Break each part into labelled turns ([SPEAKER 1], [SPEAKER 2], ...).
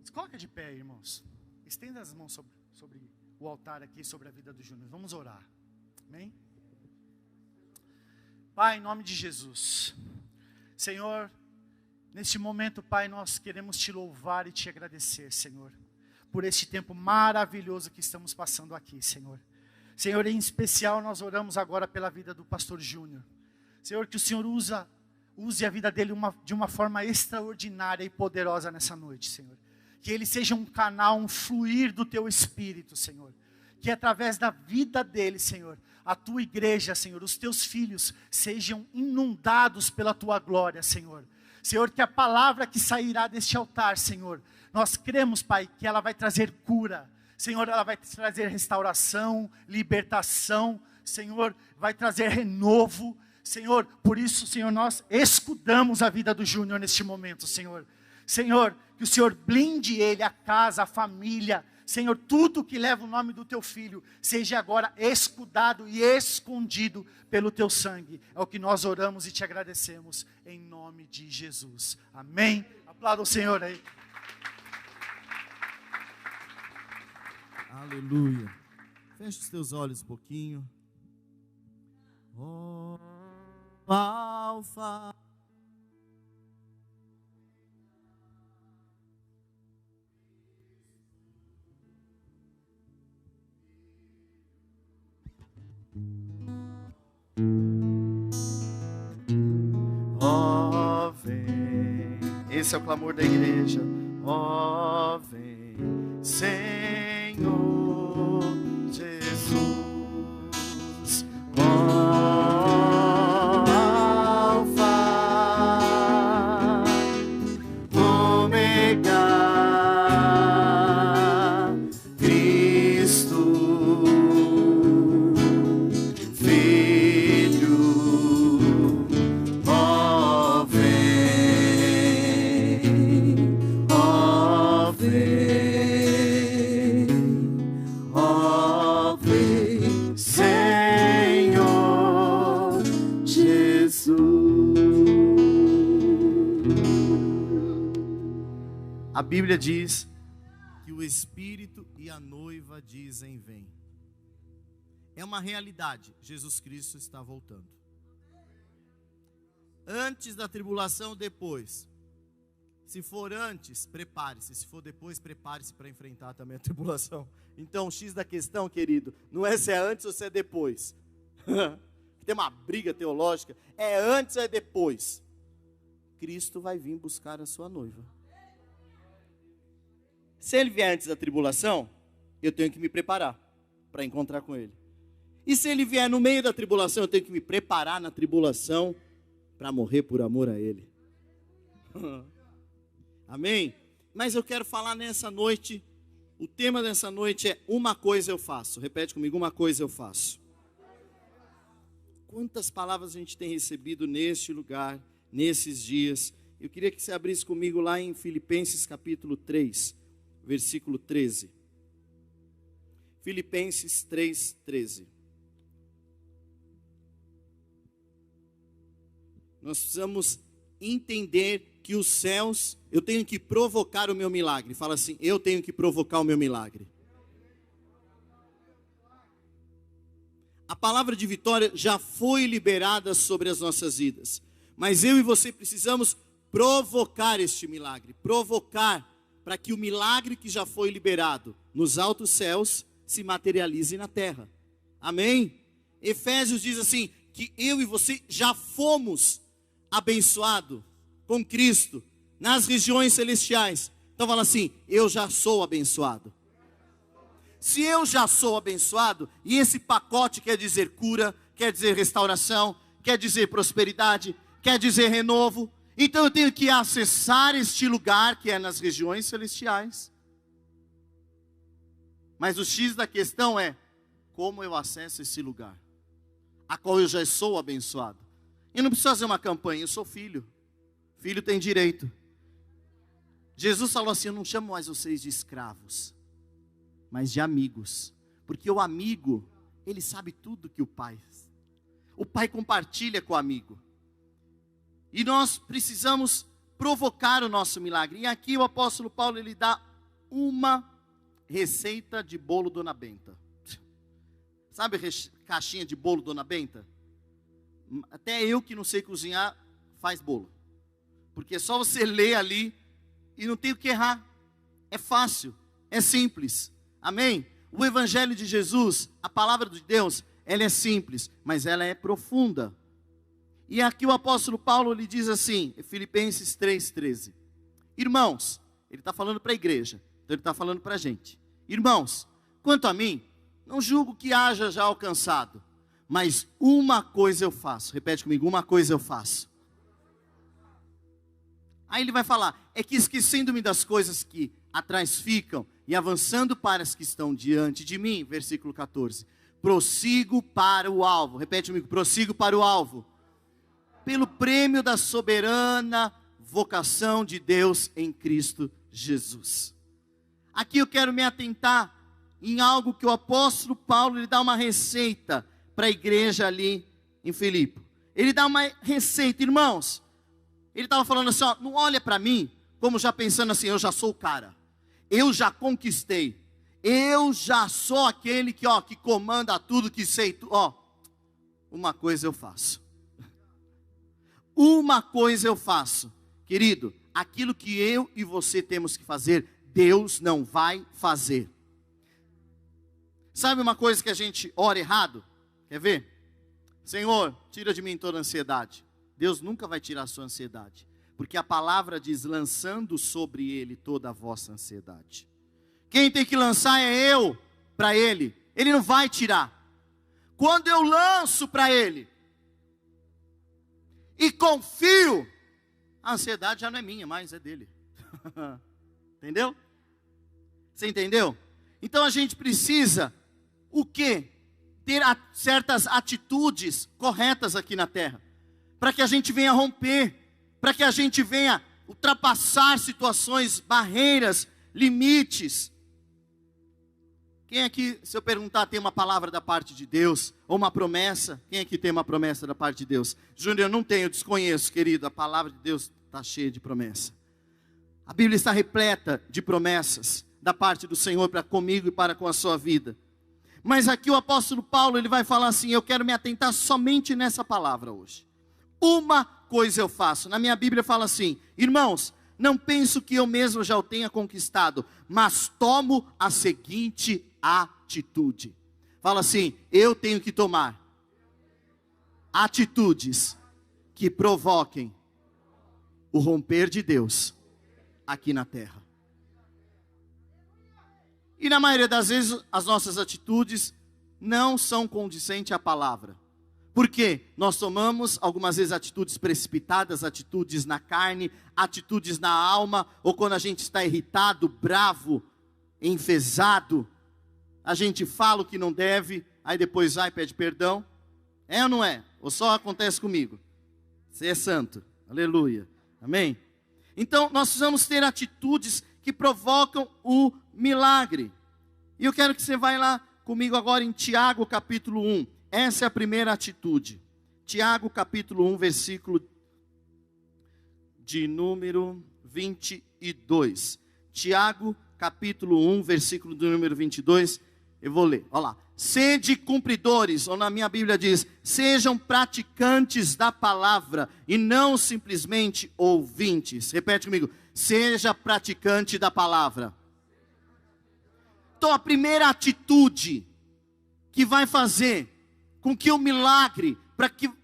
[SPEAKER 1] Se coloca de pé, irmãos. Estenda as mãos sobre o altar aqui, sobre a vida do Júnior. Vamos orar. Amém? Pai, em nome de Jesus. Senhor, neste momento, Pai, nós queremos te louvar e te agradecer, Senhor, por este tempo maravilhoso que estamos passando aqui, Senhor. Senhor, em especial, nós oramos agora pela vida do pastor Júnior. Senhor, que o Senhor use a vida dele de uma forma extraordinária e poderosa nessa noite, Senhor. Que ele seja um canal, um fluir do teu Espírito, Senhor. Que através da vida dele, Senhor, a tua igreja, Senhor, os teus filhos sejam inundados pela tua glória, Senhor. Senhor, que a palavra que sairá deste altar, Senhor, nós cremos, Pai, que ela vai trazer cura. Senhor, ela vai trazer restauração, libertação. Senhor, vai trazer renovo. Senhor, por isso, Senhor, nós escudamos a vida do Júnior neste momento, Senhor. Senhor, que o Senhor blinde ele, a casa, a família. Senhor, tudo que leva o nome do teu filho, seja agora escudado e escondido pelo teu sangue. É o que nós oramos e te agradecemos, em nome de Jesus. Amém? Aplauda o Senhor aí.
[SPEAKER 2] Aleluia. Feche os teus olhos um pouquinho. Oh, Alfa.
[SPEAKER 1] Ó, vem. Esse é o clamor da igreja. Ó, vem, Senhor Jesus. Ó, Alfa, Ômega, Cristo, Filho. Ó, vem, ó, vem, ó, vem, Senhor Jesus. A Bíblia diz
[SPEAKER 2] Que o Espírito e a noiva dizem vem. É uma realidade, Jesus Cristo está voltando. Antes da tribulação, depois. Se for antes, prepare-se. Se for depois, prepare-se para enfrentar também a tribulação. Então, o X da questão, querido, não é se é antes ou se é depois. Tem uma briga teológica. É antes ou é depois? Cristo vai vir buscar a sua noiva. Se ele vier antes da tribulação, eu tenho que me preparar para encontrar com ele. E se ele vier no meio da tribulação, eu tenho que me preparar na tribulação para morrer por amor a ele. Amém? Mas eu quero falar nessa noite, o tema dessa noite é uma coisa eu faço. Repete comigo, uma coisa eu faço. Quantas palavras a gente tem recebido neste lugar, nesses dias. Eu queria que você abrisse comigo lá em Filipenses capítulo 3, versículo 13. Filipenses 3, 13. Nós precisamos entender que os céus, eu tenho que provocar o meu milagre. Fala assim, eu tenho que provocar o meu milagre. A palavra de vitória já foi liberada sobre as nossas vidas. Mas eu e você precisamos provocar este milagre. Provocar para que o milagre que já foi liberado nos altos céus se materialize na terra. Amém? Efésios diz assim, que eu e você já fomos abençoados com Cristo nas regiões celestiais. Então fala assim, eu já sou abençoado. Se eu já sou abençoado, e esse pacote quer dizer cura, quer dizer restauração, quer dizer prosperidade, quer dizer renovo, então eu tenho que acessar este lugar que é nas regiões celestiais. Mas o X da questão é, como eu acesso esse lugar, a qual eu já sou abençoado? Eu não preciso fazer uma campanha, eu sou filho. Filho tem direito. Jesus falou assim, eu não chamo mais vocês de escravos, mas de amigos. Porque o amigo, ele sabe tudo que o pai compartilha com o amigo. E nós precisamos provocar o nosso milagre. E aqui o apóstolo Paulo, ele dá uma receita de bolo Dona Benta. Sabe caixinha de bolo Dona Benta? Até eu que não sei cozinhar, faz bolo. Porque é só você ler ali e não tem o que errar. É fácil, é simples. Amém? O Evangelho de Jesus, a palavra de Deus, ela é simples, mas ela é profunda. E aqui o apóstolo Paulo lhe diz assim, Filipenses 3,13. Irmãos, ele está falando para a igreja, então ele está falando para a gente. Irmãos, quanto a mim, não julgo que haja já alcançado, mas uma coisa eu faço. Repete comigo, uma coisa eu faço. Aí ele vai falar, é que esquecendo-me das coisas que atrás ficam e avançando para as que estão diante de mim, versículo 14, prossigo para o alvo. Repete comigo, prossigo para o alvo. Pelo prêmio da soberana vocação de Deus em Cristo Jesus. Aqui eu quero me atentar em algo que o apóstolo Paulo, ele dá uma receita para a igreja ali em Filipe. Ele dá uma receita, irmãos. Ele estava falando assim, ó, não olha para mim como já pensando assim, eu já sou o cara. Eu já conquistei. Eu já sou aquele que comanda tudo, que sei tudo. Uma coisa eu faço. Uma coisa eu faço. Querido, aquilo que eu e você temos que fazer, Deus não vai fazer. Sabe uma coisa que a gente ora errado? Quer ver? Senhor, tira de mim toda ansiedade. Deus nunca vai tirar a sua ansiedade. Porque a palavra diz, lançando sobre Ele toda a vossa ansiedade. Quem tem que lançar é eu para Ele. Ele não vai tirar. Quando eu lanço para Ele e confio, a ansiedade já não é minha, mas é dele. Entendeu? Você entendeu? Então a gente precisa, o quê? Ter certas atitudes corretas aqui na terra. Para que a gente venha romper. Para que a gente venha ultrapassar situações, barreiras, limites. Quem aqui, se eu perguntar, tem uma palavra da parte de Deus? Ou uma promessa? Quem aqui tem uma promessa da parte de Deus? Júnior, eu não tenho, eu desconheço, querido. A palavra de Deus está cheia de promessa. A Bíblia está repleta de promessas da parte do Senhor para comigo e para com a sua vida. Mas aqui o apóstolo Paulo, ele vai falar assim, eu quero me atentar somente nessa palavra hoje. Uma coisa eu faço. Na minha Bíblia fala assim, irmãos, não penso que eu mesmo já o tenha conquistado, mas tomo a seguinte atitude. Fala assim, eu tenho que tomar atitudes que provoquem o romper de Deus aqui na terra. E na maioria das vezes as nossas atitudes não são condizentes à palavra. Por quê? Nós tomamos algumas vezes atitudes precipitadas, atitudes na carne, atitudes na alma, ou quando a gente está irritado, bravo, enfesado, a gente fala o que não deve, aí depois vai e pede perdão. É ou não é? Ou só acontece comigo? Você é santo, aleluia, amém? Então nós precisamos ter atitudes que provocam o milagre. E eu quero que você vá lá comigo agora em Tiago capítulo 1. Essa é a primeira atitude. Tiago capítulo 1, versículo de número 22. Tiago capítulo 1, versículo do número 22. Eu vou ler, olha lá. Sede cumpridores, ou na minha Bíblia diz, sejam praticantes da palavra e não simplesmente ouvintes. Repete comigo, seja praticante da palavra. Então a primeira atitude que vai fazer com que o milagre,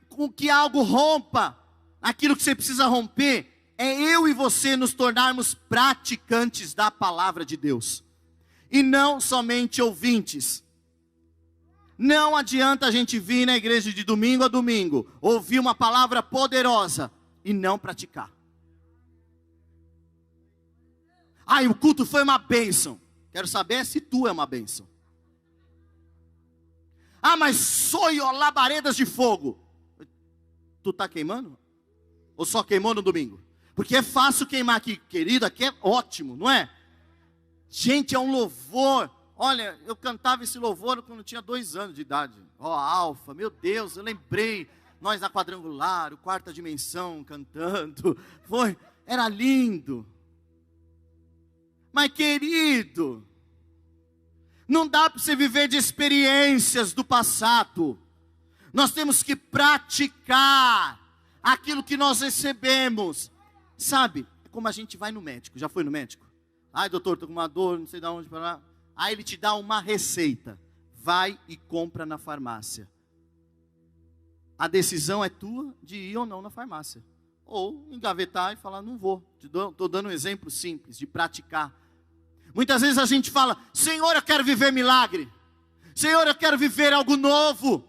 [SPEAKER 2] com que algo rompa, aquilo que você precisa romper, é eu e você nos tornarmos praticantes da palavra de Deus. E não somente ouvintes. Não adianta a gente vir na igreja de domingo a domingo, ouvir uma palavra poderosa e não praticar. O culto foi uma bênção. Quero saber se tu é uma bênção. Mas soy labaredas de fogo. Tu está queimando? Ou só queimou no domingo? Porque é fácil queimar aqui, querido, aqui é ótimo, não é? Gente, é um louvor. Olha, eu cantava esse louvor quando eu tinha 2 anos de idade. Alfa, meu Deus, eu lembrei. Nós na Quadrangular, o Quarta Dimensão cantando. Era lindo. Mas querido, não dá para você viver de experiências do passado. Nós temos que praticar aquilo que nós recebemos. Sabe, é como a gente vai no médico. Já foi no médico? Ai, doutor, estou com uma dor, não sei de onde para lá. Aí ele te dá uma receita. Vai e compra na farmácia. A decisão é tua de ir ou não na farmácia. Ou engavetar e falar, não vou. Estou dando um exemplo simples de praticar. Muitas vezes a gente fala, Senhor, eu quero viver milagre. Senhor, eu quero viver algo novo.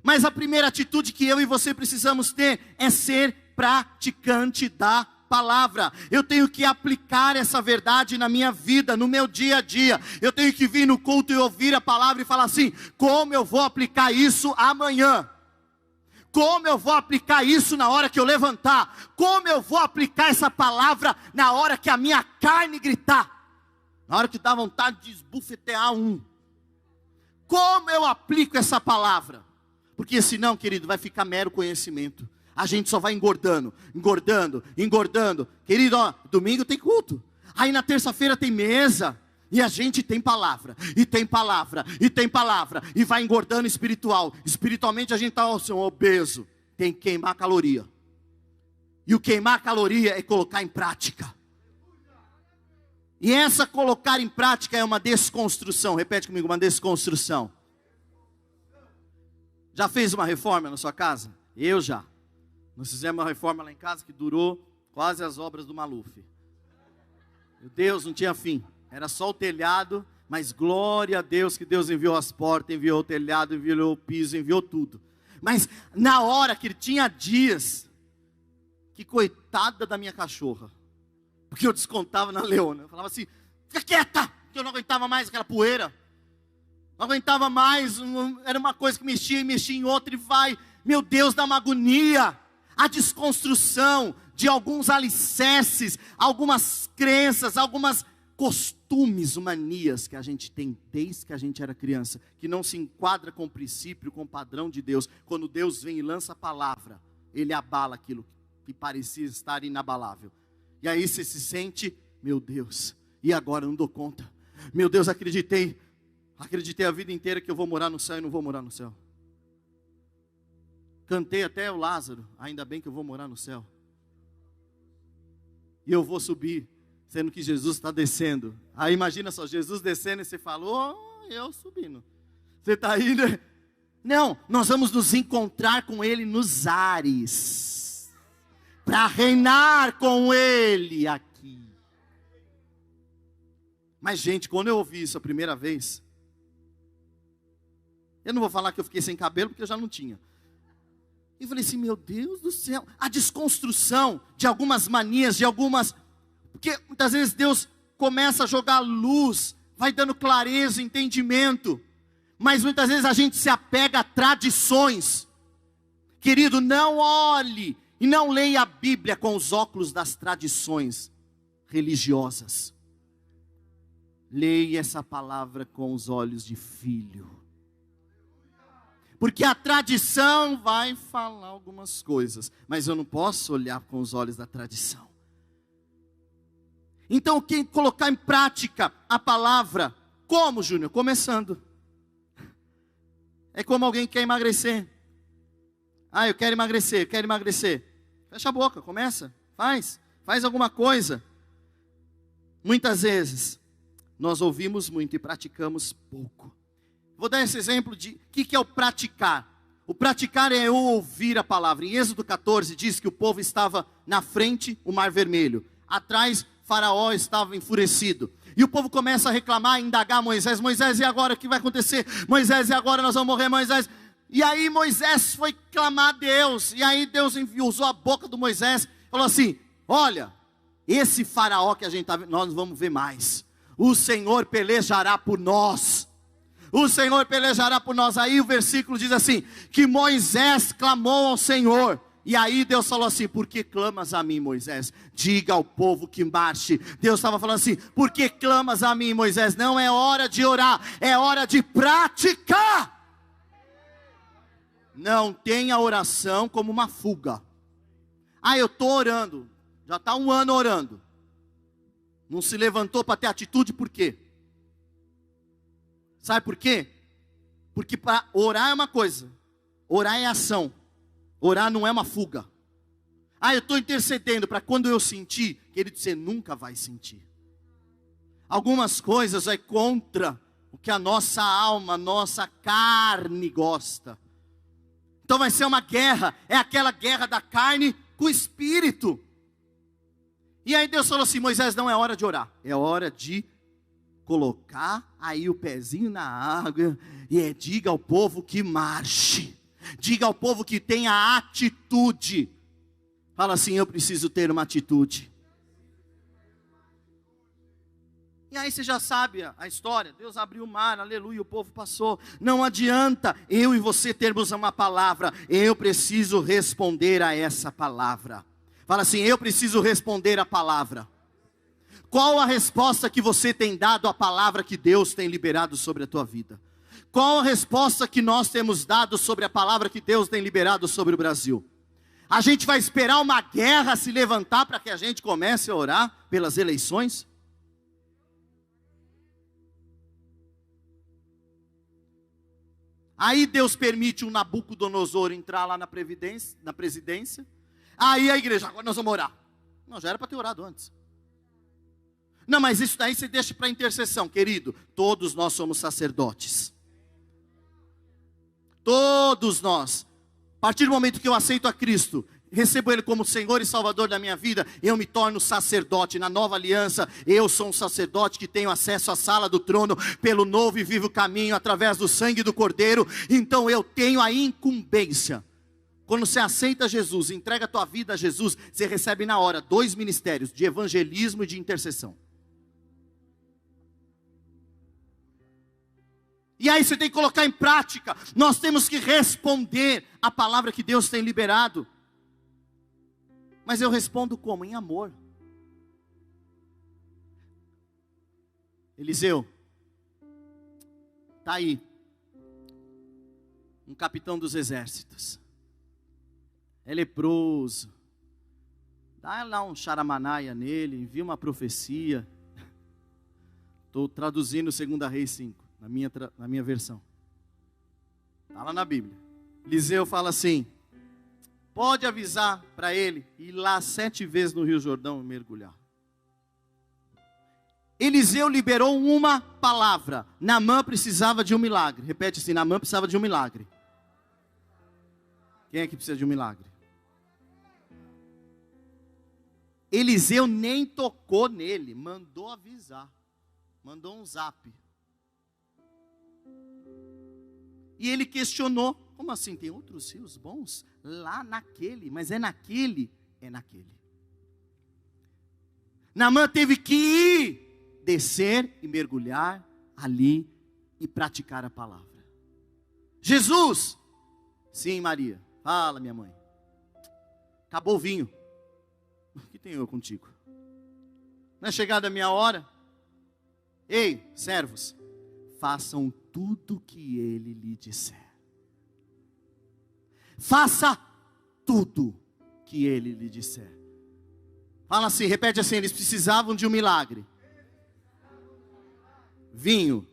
[SPEAKER 2] Mas a primeira atitude que eu e você precisamos ter é ser praticante da palavra. Eu tenho que aplicar essa verdade na minha vida, no meu dia a dia. Eu tenho que vir no culto e ouvir a palavra e falar assim, como eu vou aplicar isso amanhã? Como eu vou aplicar isso na hora que eu levantar? Como eu vou aplicar essa palavra na hora que a minha carne gritar? Na hora que dá vontade de esbufetear um. Como eu aplico essa palavra? Porque senão, querido, vai ficar mero conhecimento. A gente só vai engordando, engordando, engordando. Querido, ó, domingo tem culto. Aí na terça-feira tem mesa. E a gente tem palavra, e tem palavra, e tem palavra. E vai engordando espiritual. Espiritualmente a gente está obeso. Tem que queimar caloria. E o queimar caloria é colocar em prática. E essa colocar em prática é uma desconstrução. Repete comigo, uma desconstrução. Já fez uma reforma na sua casa? Eu já. Nós fizemos uma reforma lá em casa que durou quase as obras do Maluf. Meu Deus, não tinha fim. Era só o telhado, mas glória a Deus que Deus enviou as portas, enviou o telhado, enviou o piso, enviou tudo. Mas na hora que ele tinha dias, que coitada da minha cachorra. Porque eu descontava na Leona. Eu falava assim, fica quieta, porque eu não aguentava mais aquela poeira. Não aguentava mais, era uma coisa que mexia e mexia em outra e vai. Meu Deus, dá uma agonia. A desconstrução de alguns alicerces, algumas crenças, algumas costumes, manias que a gente tem desde que a gente era criança, que não se enquadra com o princípio, com o padrão de Deus. Quando Deus vem e lança a palavra, Ele abala aquilo que parecia estar inabalável. E aí você se sente, meu Deus, e agora eu não dou conta. Meu Deus, acreditei a vida inteira que eu vou morar no céu e não vou morar no céu. Cantei até o Lázaro, ainda bem que eu vou morar no céu. E eu vou subir, sendo que Jesus está descendo. Aí imagina só, Jesus descendo e você falou, eu subindo. Você está indo? Não, nós vamos nos encontrar com Ele nos ares. Para reinar com Ele aqui. Mas gente, quando eu ouvi isso a primeira vez, eu não vou falar que eu fiquei sem cabelo, porque eu já não tinha. E falei assim, meu Deus do céu, a desconstrução de algumas manias, de algumas... Porque muitas vezes Deus começa a jogar luz, vai dando clareza, entendimento. Mas muitas vezes a gente se apega a tradições. Querido, não olhe e não leia a Bíblia com os óculos das tradições religiosas. Leia essa palavra com os olhos de filho. Porque a tradição vai falar algumas coisas, mas eu não posso olhar com os olhos da tradição. Então, quem colocar em prática a palavra, como, Júnior? Começando. É como alguém que quer emagrecer. Ah, eu quero emagrecer, quero emagrecer. Fecha a boca, começa, faz alguma coisa. Muitas vezes, nós ouvimos muito e praticamos pouco. Vou dar esse exemplo de o que é o praticar. O praticar é eu ouvir a palavra. Em Êxodo 14 diz que o povo estava na frente, o mar vermelho. Atrás, Faraó estava enfurecido. E o povo começa a reclamar, a indagar Moisés. Moisés, e agora o que vai acontecer? Moisés, e agora nós vamos morrer, Moisés? E aí Moisés foi clamar a Deus. E aí Deus usou a boca do Moisés. Falou assim, olha, esse Faraó que a gente está vendo, nós vamos ver mais. O Senhor pelejará por nós. O Senhor pelejará por nós. Aí o versículo diz assim, que Moisés clamou ao Senhor. E aí Deus falou assim, por que clamas a mim, Moisés? Diga ao povo que marche. Deus estava falando assim, por que clamas a mim, Moisés? Não é hora de orar, é hora de praticar. Não tenha oração como uma fuga. Ah, eu estou orando, já está 1 ano orando. Não se levantou para ter atitude por quê? Sabe por quê? Porque para orar é uma coisa, orar é ação, orar não é uma fuga. Eu estou intercedendo para quando eu sentir, querido, você nunca vai sentir. Algumas coisas é contra o que a nossa alma, nossa carne gosta. Então vai ser uma guerra, é aquela guerra da carne com o espírito. E aí Deus falou assim: Moisés, não é hora de orar, é hora de colocar aí o pezinho na água e diga ao povo que marche, diga ao povo que tenha atitude. Fala assim: eu preciso ter uma atitude. E aí você já sabe a história, Deus abriu o mar, aleluia, o povo passou. Não adianta eu e você termos uma palavra, eu preciso responder a essa palavra. Fala assim: eu preciso responder a palavra. Qual a resposta que você tem dado à palavra que Deus tem liberado sobre a tua vida? Qual a resposta que nós temos dado sobre a palavra que Deus tem liberado sobre o Brasil? A gente vai esperar uma guerra se levantar para que a gente comece a orar pelas eleições? Aí Deus permite um Nabucodonosor entrar lá na presidência. Aí a igreja: agora nós vamos orar. Não, já era para ter orado antes. Não, mas isso daí você deixa para intercessão, querido. Todos nós somos sacerdotes. Todos nós. A partir do momento que eu aceito a Cristo, recebo Ele como Senhor e Salvador da minha vida, eu me torno sacerdote. Na nova aliança, eu sou um sacerdote que tenho acesso à sala do trono pelo novo e vivo caminho, através do sangue do Cordeiro. Então eu tenho a incumbência. Quando você aceita Jesus, entrega a tua vida a Jesus, você recebe na hora 2 ministérios, de evangelismo e de intercessão. E aí você tem que colocar em prática. Nós temos que responder a palavra que Deus tem liberado. Mas eu respondo como? Em amor. Eliseu, está aí um capitão dos exércitos, é leproso, dá lá um charamanaia nele, envia uma profecia. Estou traduzindo 2 Reis 5, na minha versão, está lá na Bíblia. Eliseu fala assim: pode avisar para ele ir lá 7 vezes no Rio Jordão e mergulhar. Eliseu liberou uma palavra. Naamã precisava de um milagre. Repete assim: Naamã precisava de um milagre. Quem é que precisa de um milagre? Eliseu nem tocou nele, mandou avisar, mandou um zap. E ele questionou: como assim? Tem outros rios bons? Lá naquele, mas é naquele? É naquele. Naamã teve que ir, descer e mergulhar ali e praticar a palavra. Jesus, sim, Maria, fala minha mãe, acabou o vinho, o que tenho eu contigo? Não é chegada a minha hora? Ei, servos, façam tudo que ele lhe disser. Faça tudo que ele lhe disser. Fala assim, repete assim: eles precisavam de um milagre. Vinho.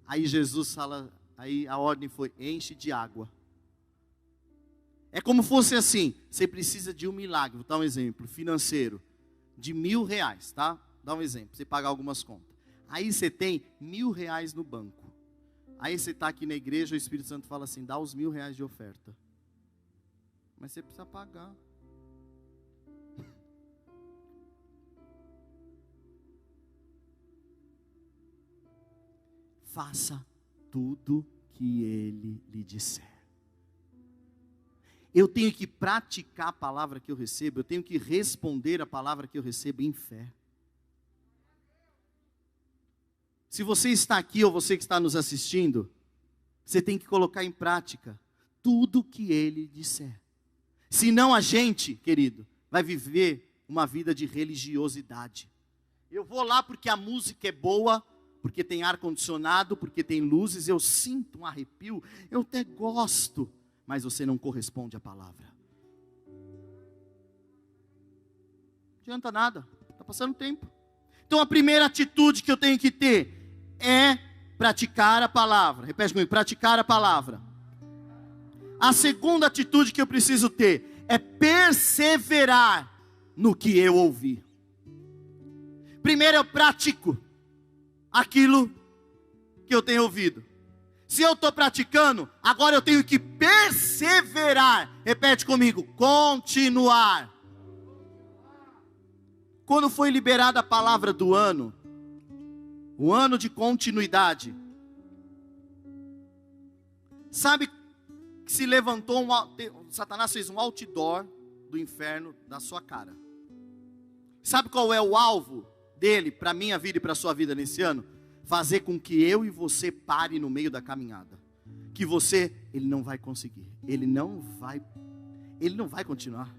[SPEAKER 2] Aí Jesus fala, aí a ordem foi: enche de água. É como fosse assim: você precisa de um milagre. Vou dar um exemplo financeiro de R$1.000, tá? Dá um exemplo, você pagar algumas contas. Aí você tem R$1.000 no banco. Aí você está aqui na igreja, o Espírito Santo fala assim: dá os R$1.000 de oferta. Mas você precisa pagar. Faça tudo que ele lhe disser. Eu tenho que praticar a palavra que eu recebo, eu tenho que responder a palavra que eu recebo em fé. Se você está aqui ou você que está nos assistindo, você tem que colocar em prática tudo que ele disser. Senão a gente, querido, vai viver uma vida de religiosidade. Eu vou lá porque a música é boa, porque tem ar-condicionado, porque tem luzes, eu sinto um arrepio, eu até gosto, mas você não corresponde à palavra. Não adianta nada, está passando tempo. Então a primeira atitude que eu tenho que ter é praticar a palavra. Repete comigo, praticar a palavra. A segunda atitude que eu preciso ter é perseverar no que eu ouvi. Primeiro eu pratico aquilo que eu tenho ouvido. Se eu estou praticando, agora eu tenho que perseverar. Repete comigo, continuar. Quando foi liberada a palavra do ano, o ano de continuidade, sabe que se levantou, Satanás fez um outdoor do inferno da sua cara. Sabe qual é o alvo dele para a minha vida e para a sua vida nesse ano? Fazer com que eu e você pare no meio da caminhada. Que ele não vai conseguir. Ele não vai continuar.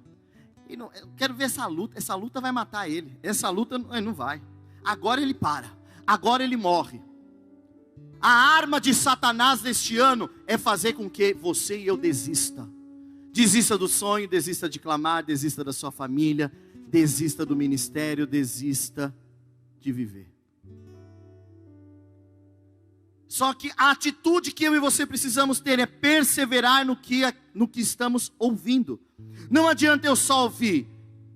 [SPEAKER 2] Eu quero ver essa luta vai matar ele. Essa luta não vai. Agora ele para. Agora ele morre. A arma de Satanás neste ano é fazer com que você e eu desista. Desista do sonho, desista de clamar, desista da sua família, desista do ministério, desista de viver. Só que a atitude que eu e você precisamos ter é perseverar no que estamos ouvindo. Não adianta eu só ouvir.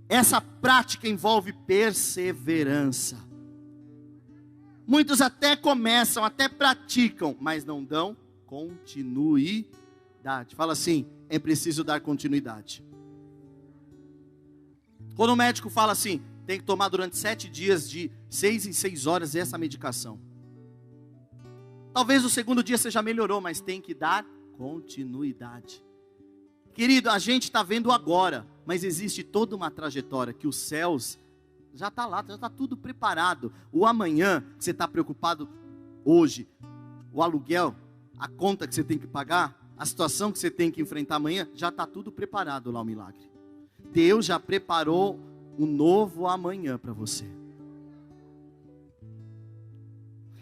[SPEAKER 2] Essa prática envolve perseverança. Muitos até começam, até praticam, mas não dão continuidade. Fala assim, é preciso dar continuidade. Quando o médico fala assim, tem que tomar durante 7 dias de 6 em 6 horas essa medicação. Talvez o segundo dia você já melhorou, mas tem que dar continuidade. Querido, a gente está vendo agora, mas existe toda uma trajetória que os céus já está lá, já está tudo preparado. O amanhã, que você está preocupado hoje, o aluguel, a conta que você tem que pagar, a situação que você tem que enfrentar amanhã, já está tudo preparado lá, o milagre. Deus já preparou um novo amanhã para você.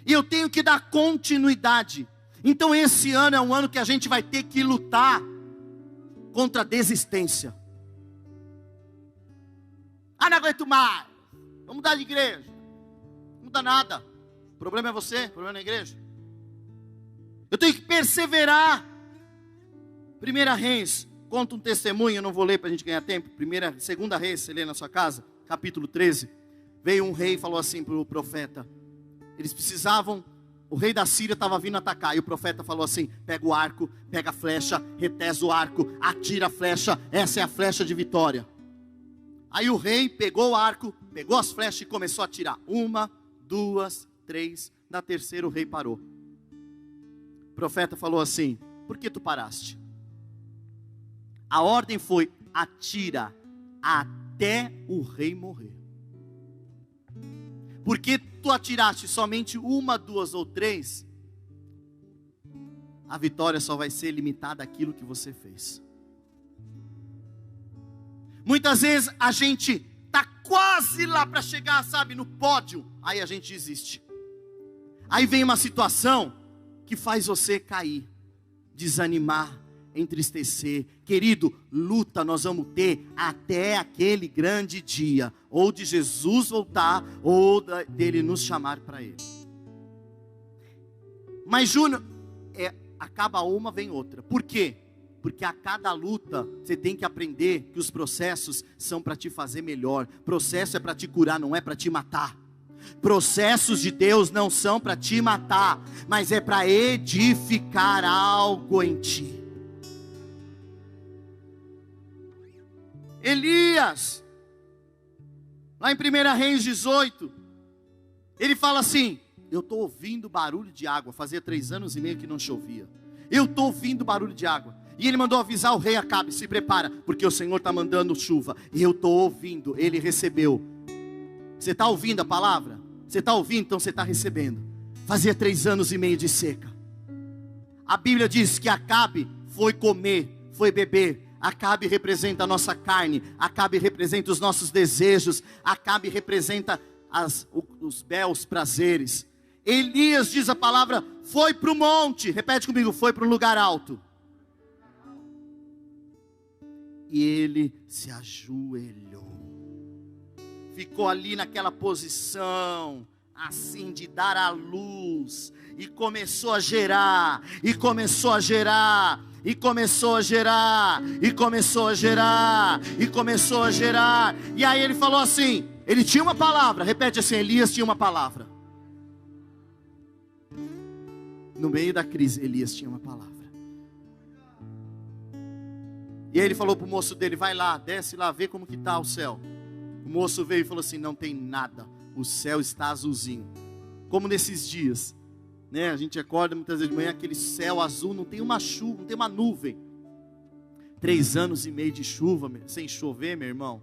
[SPEAKER 2] E eu tenho que dar continuidade. Então esse ano é um ano que a gente vai ter que lutar contra a desistência. Não aguento mais. Vamos mudar de igreja. Não muda nada. O problema é você, o problema é a igreja. Eu tenho que perseverar. 1 Reis, conta um testemunho, eu não vou ler para a gente ganhar tempo. 2 Reis, você lê na sua casa, capítulo 13. Veio um rei e falou assim para o profeta. Eles precisavam, o rei da Síria estava vindo atacar. E o profeta falou assim, pega o arco, pega a flecha, retesa o arco, atira a flecha, essa é a flecha de vitória. Aí o rei pegou o arco, pegou as flechas e começou a atirar. 1, 2, 3, na terceira o rei parou. O profeta falou assim, por que tu paraste? A ordem foi, atira até o rei morrer. Porque tu atiraste somente 1, 2 ou 3, a vitória só vai ser limitada àquilo que você fez. Muitas vezes a gente está quase lá para chegar, sabe, no pódio, aí a gente desiste. Aí vem uma situação que faz você cair, desanimar, entristecer. Querido, luta nós vamos ter até aquele grande dia, ou de Jesus voltar, ou dele nos chamar para ele. Mas Júnior, acaba uma, vem outra. Por quê? Porque a cada luta você tem que aprender que os processos são para te fazer melhor. Processo é para te curar, não é para te matar. Processos de Deus não são para te matar, mas é para edificar algo em ti. Elias, lá em 1 Reis 18, ele fala assim, eu estou ouvindo barulho de água, fazia 3 anos e meio que não chovia, eu estou ouvindo barulho de água, e ele mandou avisar o rei Acabe, se prepara, porque o Senhor está mandando chuva, e eu estou ouvindo, ele recebeu. Você está ouvindo a palavra? Você está ouvindo, então você está recebendo. Fazia 3 anos e meio de seca, a Bíblia diz que Acabe foi comer, foi beber. Acabe representa a nossa carne, Acabe representa os nossos desejos, Acabe representa os belos prazeres. Elias, diz a palavra, foi para o monte, repete comigo, foi para um lugar alto. E ele se ajoelhou. ficou ali naquela posição, assim, de dar à luz, e começou a gerar, e começou a gerar, e começou a gerar, e começou a gerar, e começou a gerar. E aí ele falou assim, ele tinha uma palavra, repete assim, Elias tinha uma palavra. No meio da crise, Elias tinha uma palavra. E aí ele falou para o moço dele, vai lá, desce lá, vê como que está o céu. O moço veio e falou assim, não tem nada, o céu está azulzinho. Como nesses dias, né? A gente acorda muitas vezes de manhã, aquele céu azul, não tem uma chuva, não tem uma nuvem. 3 anos e meio de chuva, sem chover, meu irmão.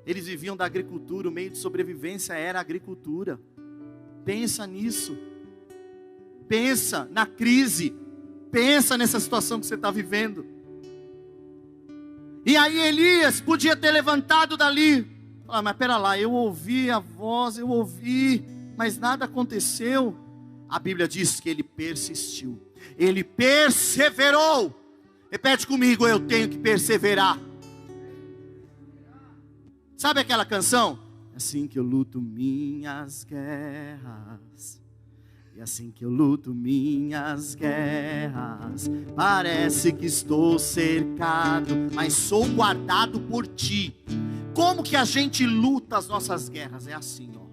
[SPEAKER 2] Eles viviam da agricultura, o meio de sobrevivência era a agricultura. Pensa nisso. Pensa na crise. Pensa nessa situação que você está vivendo. E aí Elias podia ter levantado dali. Ah, mas pera lá, eu ouvi a voz, eu ouvi, mas nada aconteceu. A Bíblia diz que ele persistiu. Ele perseverou. Repete comigo, eu tenho que perseverar. Sabe aquela canção? Assim que eu luto minhas guerras, e assim que eu luto minhas guerras, parece que estou cercado, mas sou guardado por ti. Como que a gente luta as nossas guerras? É assim, ó.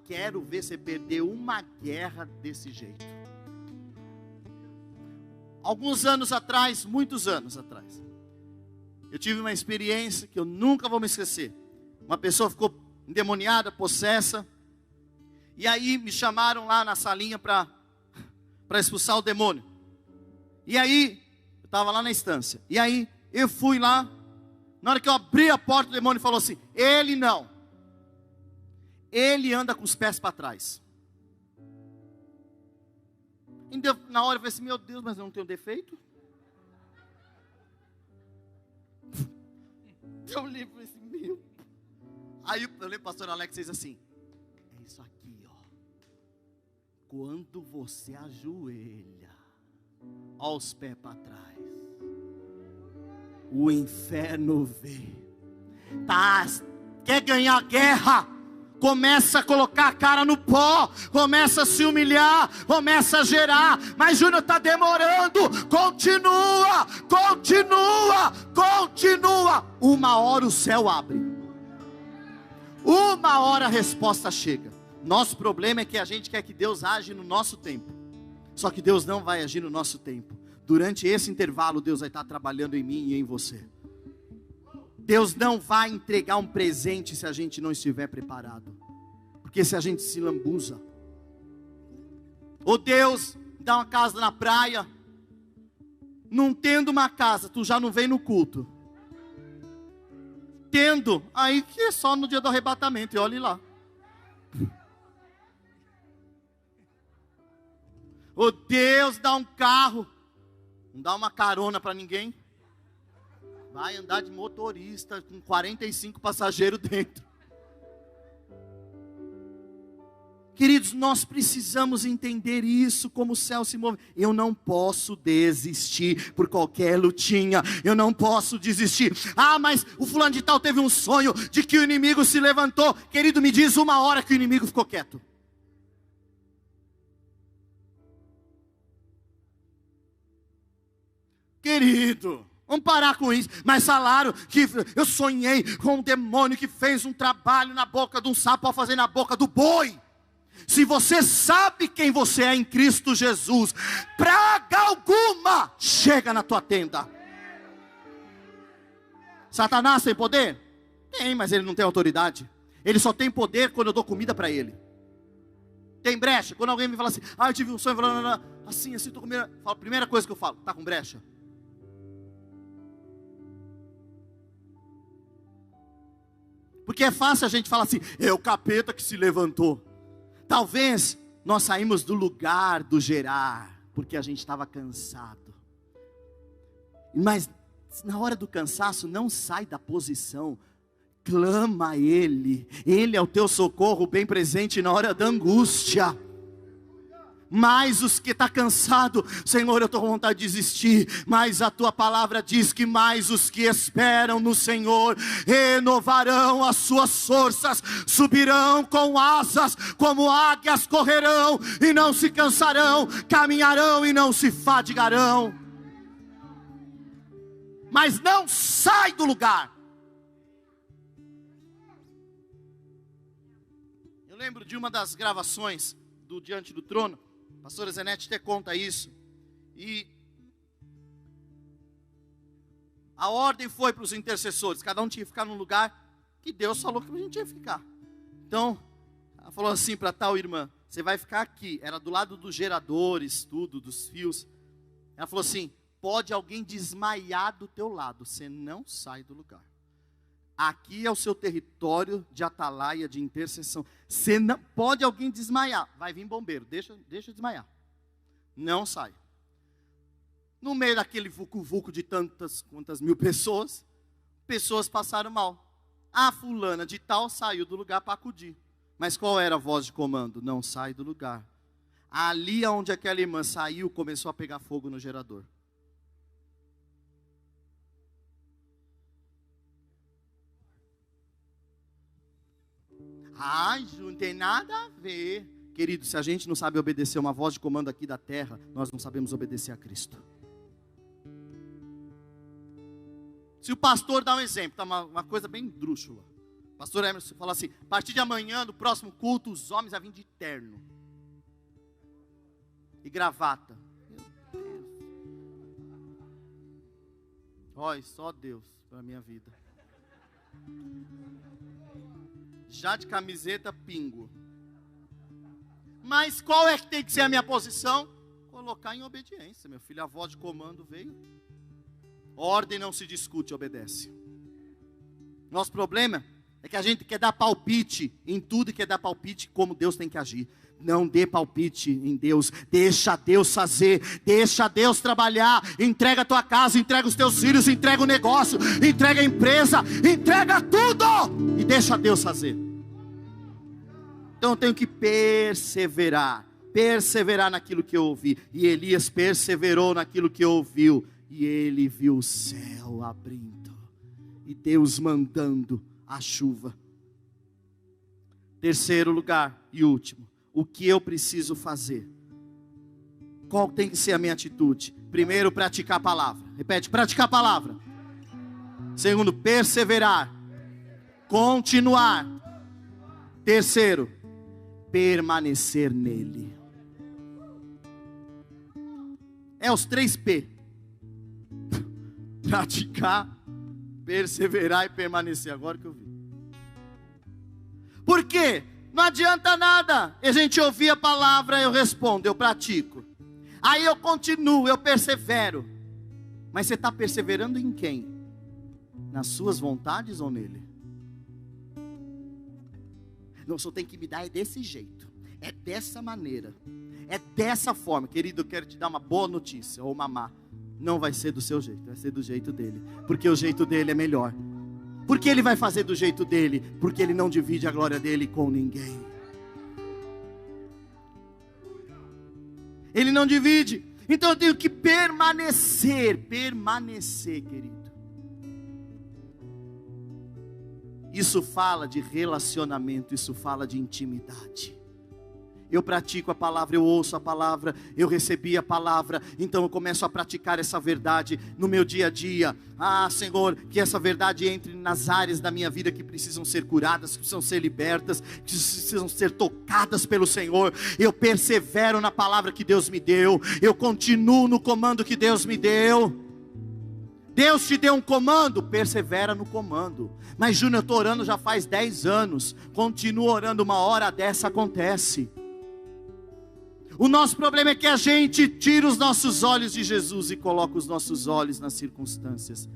[SPEAKER 2] Quero ver você perder uma guerra desse jeito. Alguns anos atrás, muitos anos atrás, eu tive uma experiência que eu nunca vou me esquecer. Uma pessoa ficou endemoniada, possessa. E aí me chamaram lá na salinha para expulsar o demônio. E aí, eu estava lá na instância. E aí, eu fui lá. Na hora que eu abri a porta, o demônio falou assim, ele não. Ele anda com os pés para trás. E na hora eu falei assim, meu Deus, mas eu não tenho defeito? Eu olhei e falei assim, meu. Aí eu lembro, pastor Alex fez assim, é isso aqui, ó. Quando você ajoelha, ó os pés para trás, o inferno vê. Tá, quer ganhar guerra? Começa a colocar a cara no pó, começa a se humilhar, começa a gerar. Mas Júnior está demorando. Continua, continua, continua. Uma hora o céu abre. Uma hora a resposta chega. Nosso problema é que a gente quer que Deus age no nosso tempo. Só que Deus não vai agir no nosso tempo. Durante esse intervalo Deus vai estar trabalhando em mim e em você. Deus não vai entregar um presente se a gente não estiver preparado. Porque se a gente se lambuza. Ou Deus dá uma casa na praia. Não tendo uma casa, tu já não vem no culto. Tendo, aí que é só no dia do arrebatamento, e olhe lá. Ou Deus dá um carro, não dá uma carona para ninguém. Vai andar de motorista com 45 passageiros dentro. Queridos, nós precisamos entender isso, como o céu se move. Eu não posso desistir por qualquer lutinha. Eu não posso desistir. Ah, mas o fulano de tal teve um sonho de que o inimigo se levantou. Querido, me diz uma hora que o inimigo ficou quieto. Querido, vamos parar com isso. Mas falaram que eu sonhei com um demônio que fez um trabalho na boca de um sapo para fazer na boca do boi. Se você sabe quem você é em Cristo Jesus, praga alguma chega na tua tenda. Satanás tem poder? Tem, mas ele não tem autoridade. Ele só tem poder quando eu dou comida para ele. Tem brecha? Quando alguém me fala assim, eu tive um sonho, assim, estou com medo. A primeira coisa que eu falo, está com brecha? Porque é fácil a gente falar assim, é o capeta que se levantou. Talvez nós saímos do lugar do gerar, porque a gente estava cansado. Mas na hora do cansaço, não sai da posição. Clama a Ele. Ele é o teu socorro bem presente na hora da angústia. mais os que estão cansados, Senhor, eu estou com vontade de desistir, mas a tua palavra diz que mais os que esperam no Senhor, renovarão as suas forças, subirão com asas, como águias correrão, e não se cansarão, caminharão e não se fadigarão. Mas não sai do lugar. Eu lembro de uma das gravações do Diante do Trono, a pastora Zenete até conta isso, e a ordem foi para os intercessores, cada um tinha que ficar num lugar que Deus falou que a gente tinha que ficar. Então, ela falou assim para tal irmã, você vai ficar aqui, era do lado dos geradores, tudo, dos fios. Ela falou assim, pode alguém desmaiar do teu lado, você não sai do lugar. Aqui é o seu território de atalaia, de intercessão. Você não, pode alguém desmaiar, vai vir bombeiro, deixa desmaiar. Não sai. No meio daquele vucu-vucu de quantas mil pessoas, pessoas passaram mal. A fulana de tal saiu do lugar para acudir. Mas qual era a voz de comando? Não sai do lugar. Ali onde aquela irmã saiu, começou a pegar fogo no gerador. Ai, não tem nada a ver. Querido, se a gente não sabe obedecer uma voz de comando aqui da terra, nós não sabemos obedecer a Cristo. Se o pastor dá um exemplo, tá uma coisa bem drúxula. O pastor Emerson fala assim, a partir de amanhã, no próximo culto, os homens vão vir de terno e gravata. Meu Deus. Olha, só Deus para a minha vida. Já de camiseta, pingo. Mas qual é que tem que ser a minha posição? Colocar em obediência, meu filho. A voz de comando veio. Ordem não se discute, obedece. Nosso problema é que a gente quer dar palpite em tudo e quer dar palpite como Deus tem que agir. Não dê palpite em Deus, deixa Deus fazer, deixa Deus trabalhar, entrega a tua casa, entrega os teus filhos, entrega o negócio, entrega a empresa, entrega tudo e deixa Deus fazer. Então eu tenho que perseverar naquilo que eu ouvi, e Elias perseverou naquilo que ouviu, e ele viu o céu abrindo, e Deus mandando a chuva. Terceiro lugar e último, o que eu preciso fazer? Qual tem que ser a minha atitude? Primeiro, praticar a palavra. Repete, praticar a palavra. Segundo, perseverar. Continuar. Terceiro, permanecer nele. É os 3 P. Praticar, perseverar e permanecer. Agora que eu vi. Por quê? Não adianta nada a gente ouvir a palavra, eu respondo, eu pratico. Aí eu continuo, eu persevero. Mas você está perseverando em quem? Nas suas vontades ou nele? Não, só tem que me dar é desse jeito. É dessa maneira. É dessa forma. Querido, eu quero te dar uma boa notícia, ou uma má. Não vai ser do seu jeito, vai ser do jeito dele. Porque o jeito dele é melhor. Por que ele vai fazer do jeito dele? Porque ele não divide a glória dele com ninguém. Ele não divide. Então eu tenho que permanecer, querido. Isso fala de relacionamento, isso fala de intimidade. Eu pratico a palavra, eu ouço a palavra, eu recebi a palavra, então eu começo a praticar essa verdade no meu dia a dia. Ah, Senhor, que essa verdade entre nas áreas da minha vida que precisam ser curadas, que precisam ser libertas, que precisam ser tocadas pelo Senhor. Eu persevero na palavra que Deus me deu, eu continuo no comando que Deus me deu. Deus te deu um comando, persevera no comando. Mas Júnior, eu estou orando já faz 10 anos, continuo orando, uma hora dessa acontece. O nosso problema é que a gente tira os nossos olhos de Jesus e coloca os nossos olhos nas circunstâncias.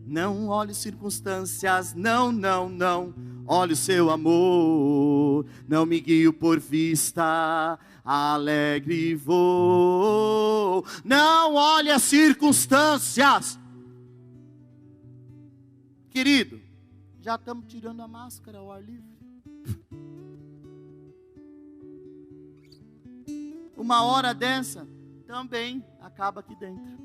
[SPEAKER 2] Não olhe circunstâncias, não. Olhe o seu amor, não me guio por vista, alegre vou. Não olhe as circunstâncias. Querido, já estamos tirando a máscara ao ar livre. uma hora dessa também acaba aqui dentro.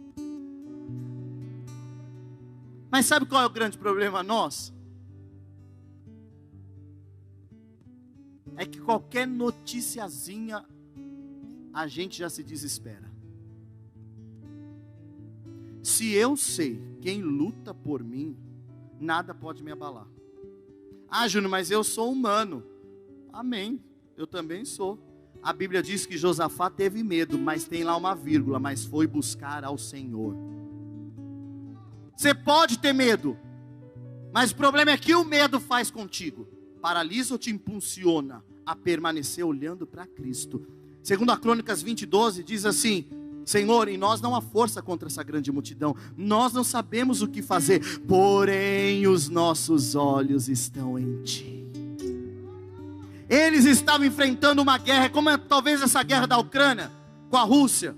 [SPEAKER 2] Mas sabe qual é o grande problema nosso? É que qualquer noticiazinha a gente já se desespera. Se eu sei quem luta por mim, nada pode me abalar. Ah, Júnior, mas eu sou humano. Amém, eu também sou. A Bíblia diz que Josafá teve medo, mas tem lá uma vírgula, mas foi buscar ao Senhor. Você pode ter medo, mas o problema é que o medo faz contigo. Paralisa ou te impulsiona a permanecer olhando para Cristo. Segundo a Crônicas 20:12 diz assim: Senhor, em nós não há força contra essa grande multidão, nós não sabemos o que fazer, porém os nossos olhos estão em Ti. Eles estavam enfrentando uma guerra, como é talvez essa guerra da Ucrânia com a Rússia.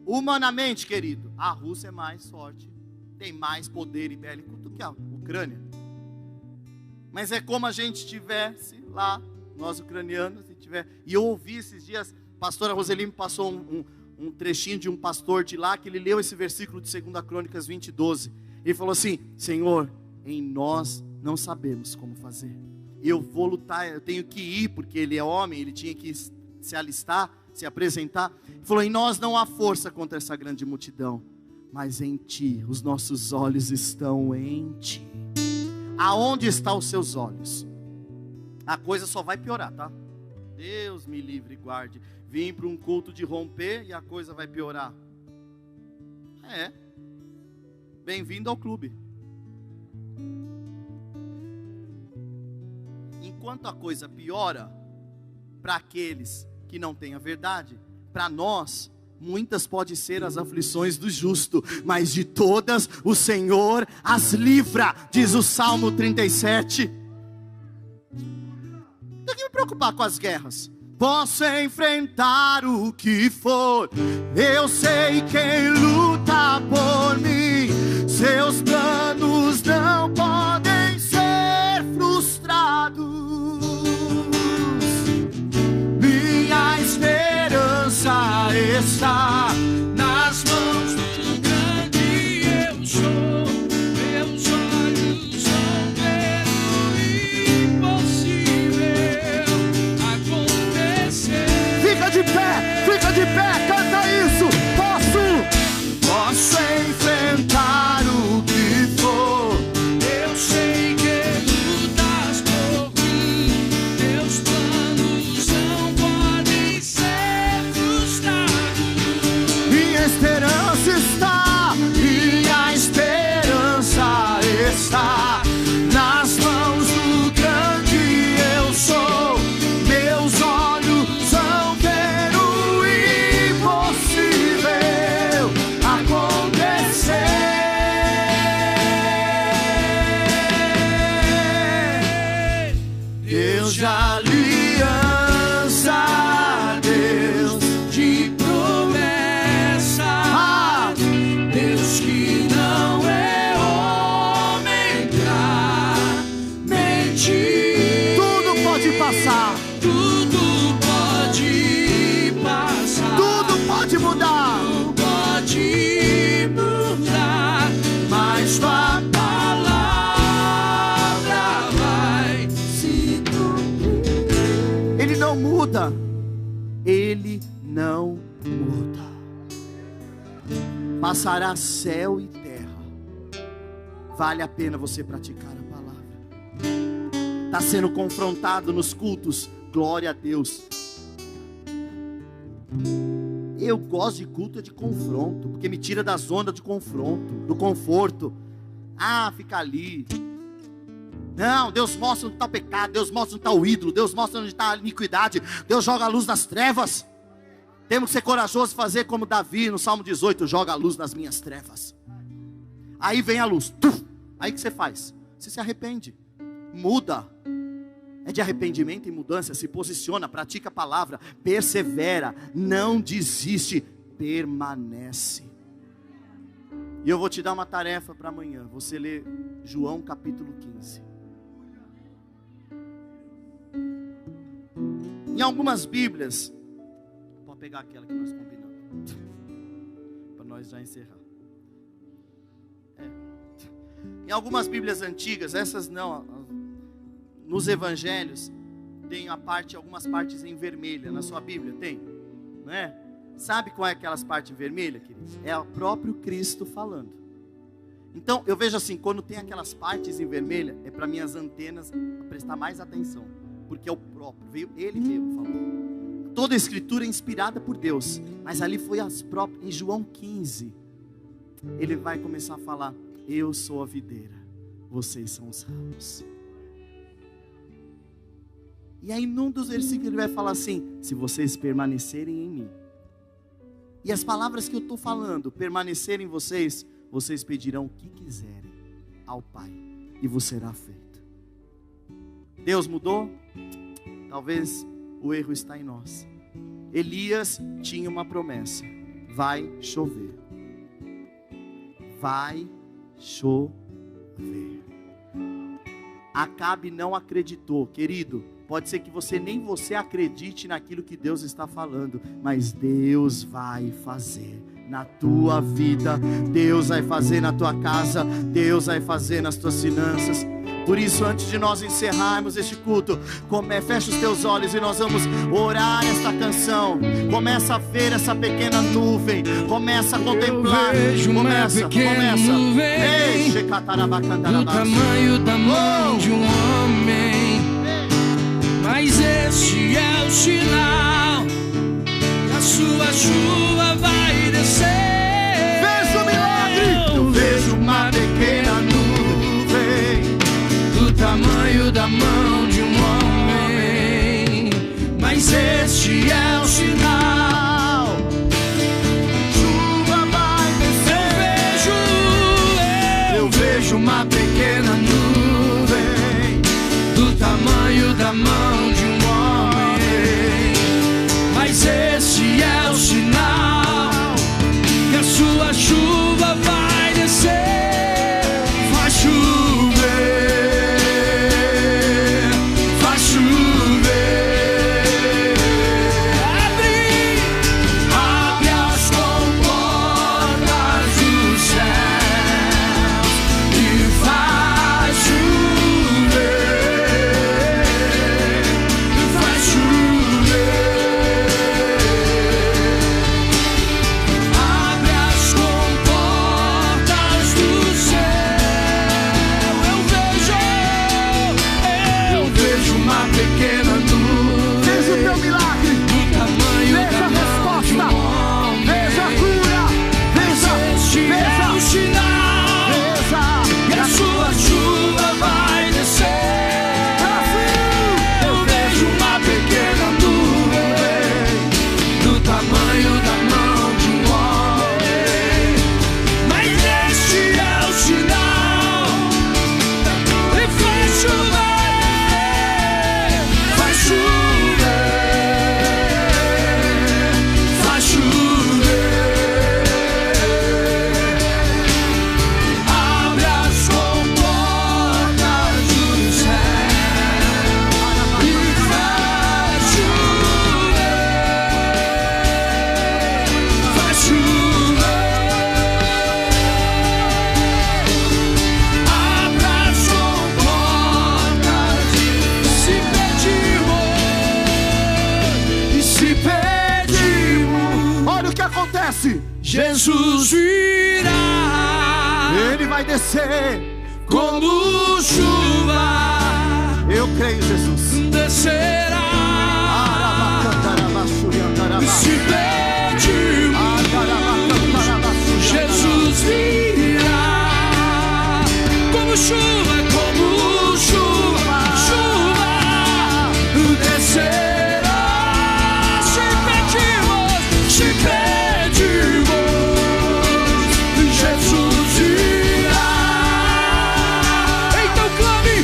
[SPEAKER 2] Humanamente, querido, a Rússia é mais forte, tem mais poder bélico do que a Ucrânia. Mas é como a gente estivesse lá, nós ucranianos, e eu ouvi esses dias, a pastora Roseli me passou um trechinho de um pastor de lá, que ele leu esse versículo de 2 Crônicas 20:12. Ele falou assim: Senhor, em nós não sabemos como fazer. Eu vou lutar, eu tenho que ir, porque ele é homem, ele tinha que se alistar, se apresentar. Ele falou: em nós não há força contra essa grande multidão, mas em Ti, os nossos olhos estão em Ti. Aonde estão os seus olhos? A coisa só vai piorar, tá? Deus me livre e guarde. Vim para um culto de romper e a coisa vai piorar. Bem-vindo ao clube. Enquanto a coisa piora, para aqueles que não têm a verdade, para nós, muitas podem ser as aflições do justo, mas de todas o Senhor as livra, diz o Salmo 37. Tem que me preocupar com as guerras. Posso enfrentar o que for, eu sei quem luta por mim. Seus planos não podem ser frustrados. Minha esperança está nas mãos do grande eu sou. Meus olhos vão ver o impossível acontecer. Fica de pé, canta isso. Posso enfrentar o que for. Eu sei que lutas por mim. Meus planos não podem ser frustrados. Minha esperança está nas mãos do grande eu sou. Meus olhos vão ver o impossível acontecer. Deus de aliança, Deus de promessa, Deus que não é homem pra mentir. Tudo pode passar, tudo pode passar, tudo pode mudar, tudo pode mudar, mas tua palavra vai se cumprir. Ele não muda, Ele não muda. Passará céu e terra, vale a pena você praticar a palavra. Está sendo confrontado nos cultos, glória a Deus. Eu gosto de culto de confronto, porque me tira da zona de confronto, do conforto. Fica ali. Não, Deus mostra onde está o pecado, Deus mostra onde está o ídolo, Deus mostra onde está a iniquidade, Deus joga a luz nas trevas. Temos que ser corajosos e fazer como Davi no Salmo 18, joga a luz nas minhas trevas. Aí vem a luz. Aí o que você faz? Você se arrepende, muda. É de arrependimento e mudança, se posiciona, pratica a palavra, persevera, não desiste, permanece. E eu vou te dar uma tarefa para amanhã, você lê João capítulo 15. Em algumas Bíblias, Pode pegar aquela que nós combinamos. Para nós já encerrar. Em algumas Bíblias antigas, essas não, nos Evangelhos, tem algumas partes em vermelha. Na sua Bíblia tem? Não é? Sabe qual é aquelas partes em vermelha, queridos? É o próprio Cristo falando. Então, eu vejo assim, quando tem aquelas partes em vermelha, é para minhas antenas prestar mais atenção. Porque é o próprio, ele mesmo falou. Toda a escritura é inspirada por Deus. Mas ali foi as próprias, em João 15, ele vai começar a falar: eu sou a videira, vocês são os ramos. E aí num dos versículos ele vai falar assim: se vocês permanecerem em mim, e as palavras que eu estou falando permanecerem em vocês, vocês pedirão o que quiserem ao Pai, e vos será feito. Deus mudou? Talvez o erro está em nós. Elias tinha uma promessa: vai chover. Vai chover. Acabe não acreditou, querido. Pode ser que nem você acredite naquilo que Deus está falando, mas Deus vai fazer na tua vida, Deus vai fazer na tua casa, Deus vai fazer nas tuas finanças. Por isso, antes de nós encerrarmos este culto, fecha os teus olhos e nós vamos orar esta canção. Começa a ver essa pequena nuvem, começa a contemplar, começa.
[SPEAKER 3] Nuvem, do tamanho da mão de um homem, mas este é o sinal que a sua chuva vai descer.
[SPEAKER 2] Vejo o milagre, eu vejo uma pequena nuvem,
[SPEAKER 3] do tamanho da mão de um homem, mas este é o sinal,
[SPEAKER 2] chuva vai descer.
[SPEAKER 3] Eu vejo uma pequena nuvem, do tamanho da mão de um homem, mas este é o sinal que a sua chuva vai descer. Vai chover, vai chover. Abre as comportas dos céus e faz chover, faz chover. Abre as comportas do céu. Eu vejo uma pequena nuvem,
[SPEAKER 2] vejo o teu milagre,
[SPEAKER 3] do tamanho
[SPEAKER 2] veja
[SPEAKER 3] da
[SPEAKER 2] a
[SPEAKER 3] mão de um
[SPEAKER 2] resposta,
[SPEAKER 3] homem.
[SPEAKER 2] veja a cura,
[SPEAKER 3] Este é o sinal que a sua chuva vai descer. Eu vejo uma pequena nuvem, do tamanho da mão de um homem, mas este é o sinal e faz chover, faz chover, faz chover. Abre as comportas do céu e faz chover, faz chover. Abra as comportas, se pedimos,
[SPEAKER 2] olha o que acontece,
[SPEAKER 3] Jesus virá
[SPEAKER 2] ele vai descer,
[SPEAKER 3] como chuva,
[SPEAKER 2] eu creio, Jesus.
[SPEAKER 3] descerá. Se pedimos, Jesus virá como chuva, chuva descerá. Se pedimos, Jesus virá. Então clame,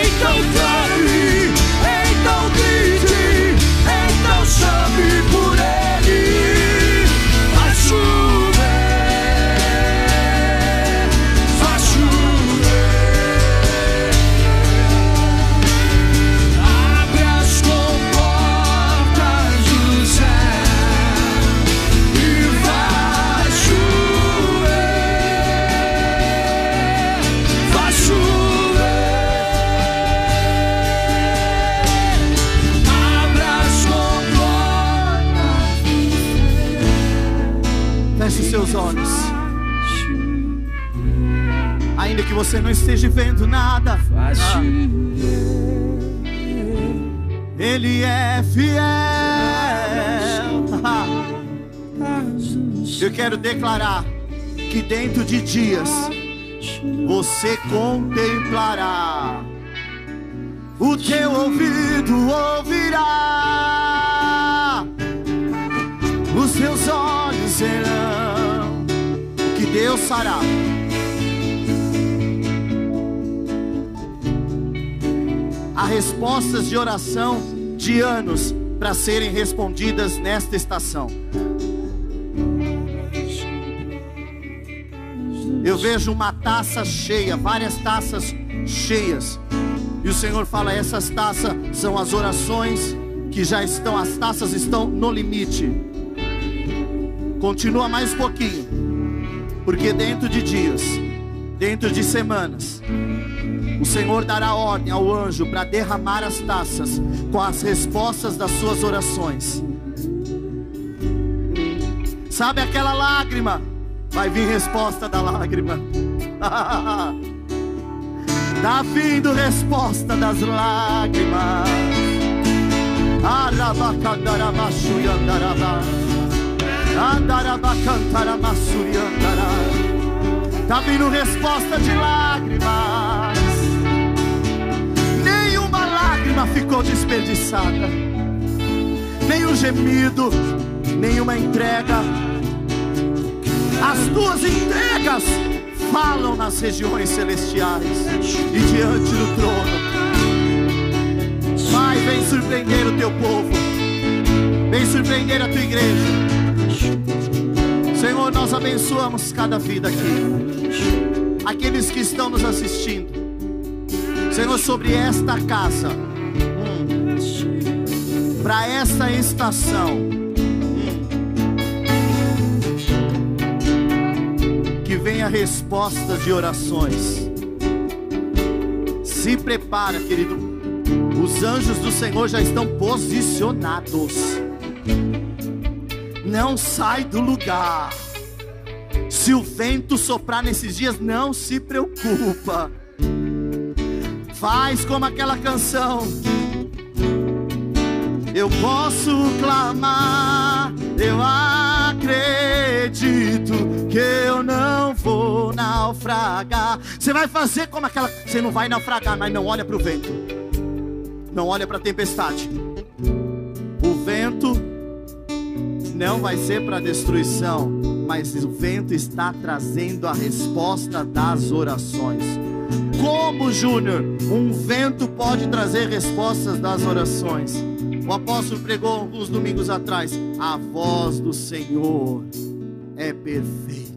[SPEAKER 3] então clame, então clame.
[SPEAKER 2] seus olhos. Ainda que você não esteja vendo nada, Ele é fiel. Eu quero declarar que dentro de dias você contemplará, o teu ouvido ouvirá, os teus olhos verão o que Deus fará. Há respostas de oração de anos para serem respondidas nesta estação. Eu vejo uma taça cheia, várias taças cheias, e o Senhor fala: essas taças são as orações que já estão, as taças estão no limite. Continua mais um pouquinho, porque dentro de dias, dentro de semanas, o Senhor dará ordem ao anjo para derramar as taças com as respostas das suas orações. Sabe aquela lágrima? Vai vir resposta da lágrima. Tá vindo resposta das lágrimas. Tá vindo resposta de lágrimas. Nenhuma lágrima ficou desperdiçada, nenhum gemido, nenhuma entrega. As tuas entregas falam nas regiões celestiais e diante do trono. Pai, vem surpreender o teu povo, vem surpreender a tua igreja. Senhor, nós abençoamos cada vida aqui, aqueles que estão nos assistindo. Senhor, sobre esta casa, para esta estação, venha respostas de orações. Se prepara, querido. Os anjos do Senhor já estão posicionados. Não sai do lugar. Se o vento soprar nesses dias, não se preocupa. Faz como aquela canção. Eu posso clamar, eu acredito que eu não vou naufragar. Você vai fazer como aquela... Você não vai naufragar, mas não olha para o vento, não olha para a tempestade. O vento não vai ser para destruição, mas o vento está trazendo a resposta das orações. Como, Júnior, um vento pode trazer respostas das orações? O apóstolo pregou alguns domingos atrás: a voz do Senhor é perfeita.